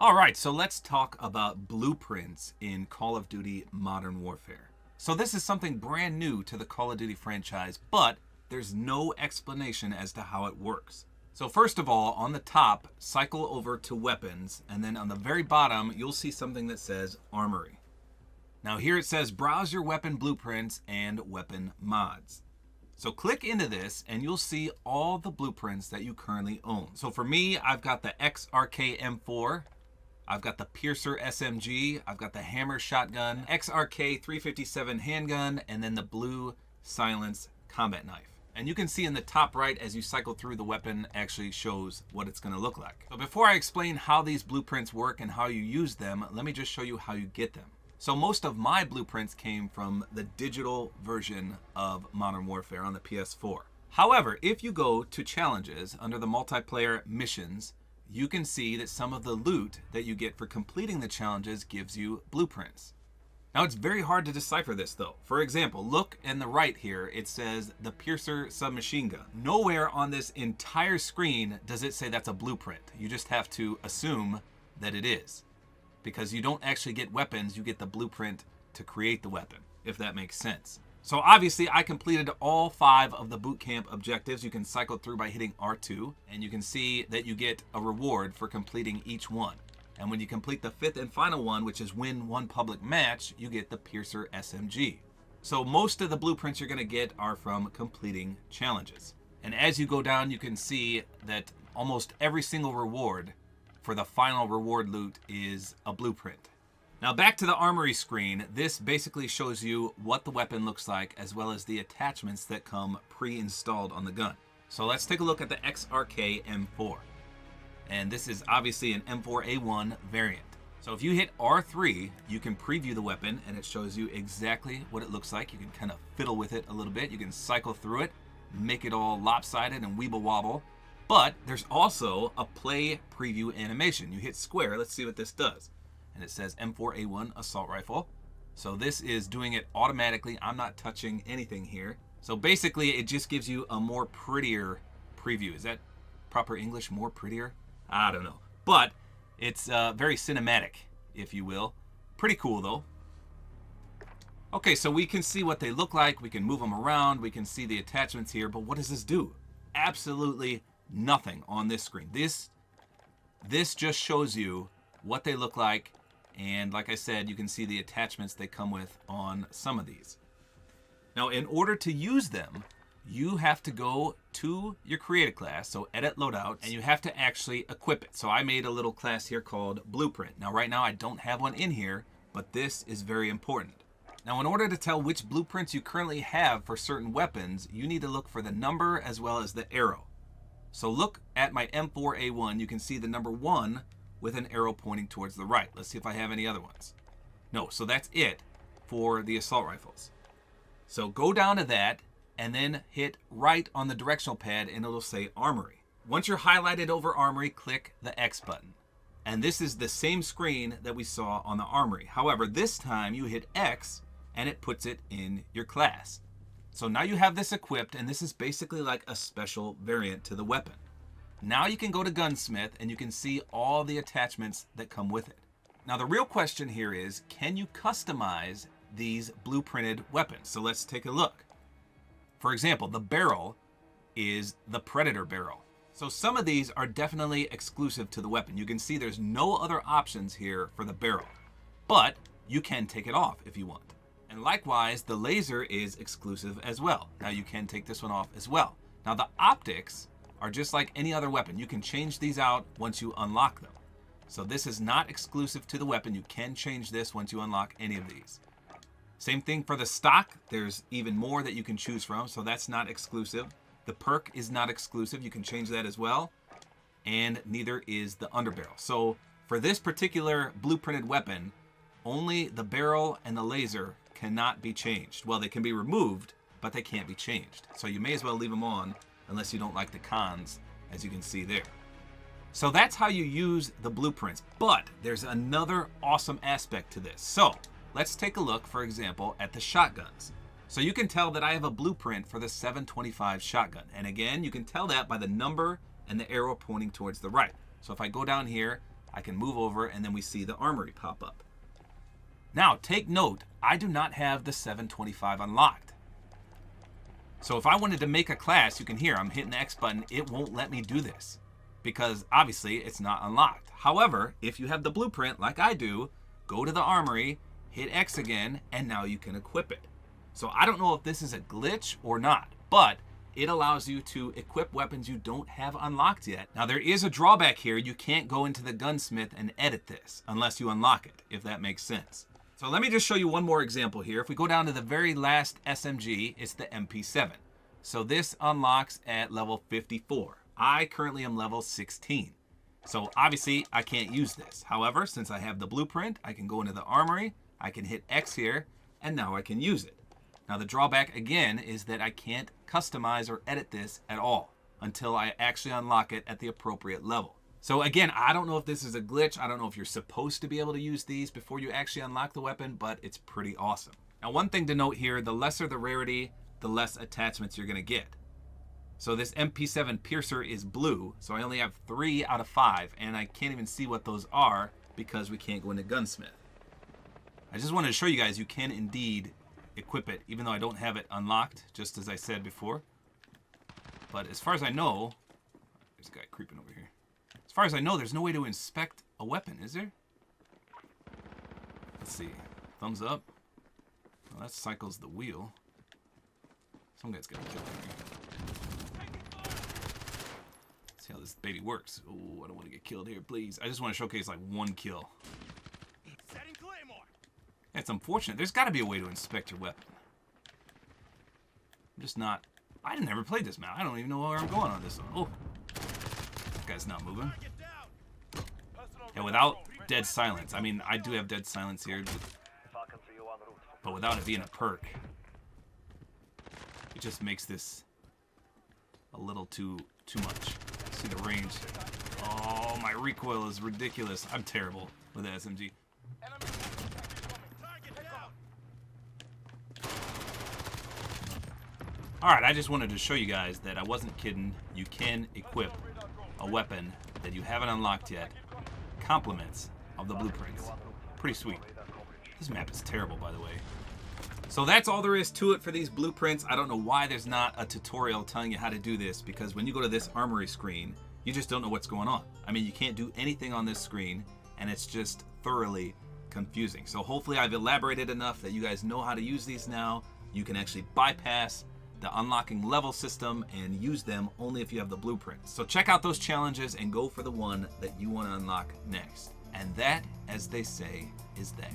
All right, so let's talk about blueprints in Call of Duty Modern Warfare. So this is something brand new to the Call of Duty franchise, but there's no explanation as to how it works. So first of all, on the top, cycle over to weapons, and then on the very bottom, you'll see something that says Armory. Now here it says browse your weapon blueprints and weapon mods. So click into this and you'll see all the blueprints that you currently own. So for me, I've got the XRK M4, I've got the Piercer SMG, I've got the Hammer shotgun, XRK 357 handgun, and then the blue Silence combat knife. And you can see in the top right as you cycle through, the weapon actually shows what it's going to look like. So before I explain how these blueprints work and how you use them, let me just show you how you get them. So most of my blueprints came from the digital version of Modern Warfare on the PS4. However, if you go to challenges under the multiplayer missions, you can see that some of the loot that you get for completing the challenges gives you blueprints. Now it's very hard to decipher this though. For example, look in the right here, it says the Piercer submachine gun. Nowhere on this entire screen does it say that's a blueprint. You just have to assume that it is, because you don't actually get weapons, you get the blueprint to create the weapon, if that makes sense. So obviously I completed all 5 of the boot camp objectives. You can cycle through by hitting R2, and you can see that you get a reward for completing each one. And when you complete the 5th and final one, which is win 1 public match, you get the Piercer SMG. So most of the blueprints you're gonna get are from completing challenges. And as you go down, you can see that almost every single reward for the final reward loot is a blueprint. Now back to the armory screen, this basically shows you what the weapon looks like as well as the attachments that come pre-installed on the gun. So let's take a look at the XRK M4. And this is obviously an M4A1 variant. So if you hit R3, you can preview the weapon and it shows you exactly what it looks like. You can kind of fiddle with it a little bit. You can cycle through it, make it all lopsided and weeble wobble. But there's also a play preview animation. You hit square, let's see what this does. And it says M4A1 assault rifle. So this is doing it automatically. I'm not touching anything here. So basically it just gives you a more prettier preview. Is that proper English, more prettier? I don't know. But it's very cinematic, if you will. Pretty cool though. Okay, so we can see what they look like. We can move them around. We can see the attachments here. But what does this do? Absolutely nothing on this screen. This just shows you what they look like, and like I said, you can see the attachments they come with on some of these. Now in order to use them, you have to go to your create a class, so edit loadouts, and you have to actually equip it. So I made a little class here called Blueprint. Now right now I don't have one in here, but this is very important. Now in order to tell which blueprints you currently have for certain weapons, you need to look for the number as well as the arrow. So look at my M4A1, you can see the number 1 with an arrow pointing towards the right. Let's see if I have any other ones. No, so that's it for the assault rifles. So go down to that and then hit right on the directional pad and it'll say Armory. Once you're highlighted over Armory, click the X button. And this is the same screen that we saw on the Armory. However, this time you hit X and it puts it in your class. So now you have this equipped, and this is basically like a special variant to the weapon. Now you can go to GUNSMITH and you can see all the attachments that come with it. Now the real question here is, can you customize these blueprinted weapons? So let's take a look. For example, the barrel is the Predator barrel. So some of these are definitely exclusive to the weapon. You can see there's no other options here for the barrel, but you can take it off if you want. And likewise, the laser is exclusive as well. Now you can take this one off as well. Now the optics are just like any other weapon. You can change these out once you unlock them. So this is not exclusive to the weapon. You can change this once you unlock any of these. Same thing for the stock. There's even more that you can choose from, so that's not exclusive. The perk is not exclusive. You can change that as well. And neither is the underbarrel. So for this particular blueprinted weapon, only the barrel and the laser cannot be changed. Well, they can be removed, but they can't be changed. So you may as well leave them on unless you don't like the cons, as you can see there. So that's how you use the blueprints. But there's another awesome aspect to this. So let's take a look, for example, at the shotguns. So you can tell that I have a blueprint for the 725 shotgun. And again, you can tell that by the number and the arrow pointing towards the right. So if I go down here, I can move over, and then we see the armory pop up. Now, take note, I do not have the 725 unlocked. So if I wanted to make a class, you can hear I'm hitting the X button, it won't let me do this because obviously it's not unlocked. However, if you have the blueprint like I do, go to the armory, hit X again, and now you can equip it. So I don't know if this is a glitch or not, but it allows you to equip weapons you don't have unlocked yet. Now there is a drawback here. You can't go into the gunsmith and edit this unless you unlock it, if that makes sense. So let me just show you one more example here. If we go down to the very last SMG, it's the MP7. So this unlocks at level 54. I currently am level 16. So obviously I can't use this. However, since I have the blueprint, I can go into the armory, I can hit X here, and now I can use it. Now the drawback again is that I can't customize or edit this at all until I actually unlock it at the appropriate level. So again, I don't know if this is a glitch. I don't know if you're supposed to be able to use these before you actually unlock the weapon, but it's pretty awesome. Now one thing to note here, the lesser the rarity, the less attachments you're gonna get. So this MP7 Piercer is blue, so I only have 3 out of 5, and I can't even see what those are because we can't go into Gunsmith. I just wanted to show you guys you can indeed equip it, even though I don't have it unlocked, just as I said before. But as far as I know, there's a guy creeping over here. As far as I know, there's no way to inspect a weapon, is there? Let's see. Thumbs up. Well, that cycles the wheel. Some guy's gonna kill me. See how this baby works. Oh, I don't want to get killed here, please. I just want to showcase like one kill. It's unfortunate. There's got to be a way to inspect your weapon. I'm just not... I never played this map. I don't even know where I'm going on this one. Oh. That guy's not moving. Yeah, without dead silence. I mean, I do have dead silence here, but without it being a perk, it just makes this a little too much. See the range. Oh, my recoil is ridiculous. I'm terrible with the SMG. Alright, I just wanted to show you guys that I wasn't kidding. You can equip a weapon that you haven't unlocked yet. Compliments of the blueprints. Pretty sweet. This map is terrible, by the way. So that's all there is to it for these blueprints. I don't know why there's not a tutorial telling you how to do this, because when you go to this armory screen, you just don't know what's going on. I mean, you can't do anything on this screen, and it's just thoroughly confusing. So hopefully I've elaborated enough that you guys know how to use these now. You can actually bypass the unlocking level system and use them only if you have the blueprints. So check out those challenges and go for the one that you want to unlock next. And that, as they say, is that.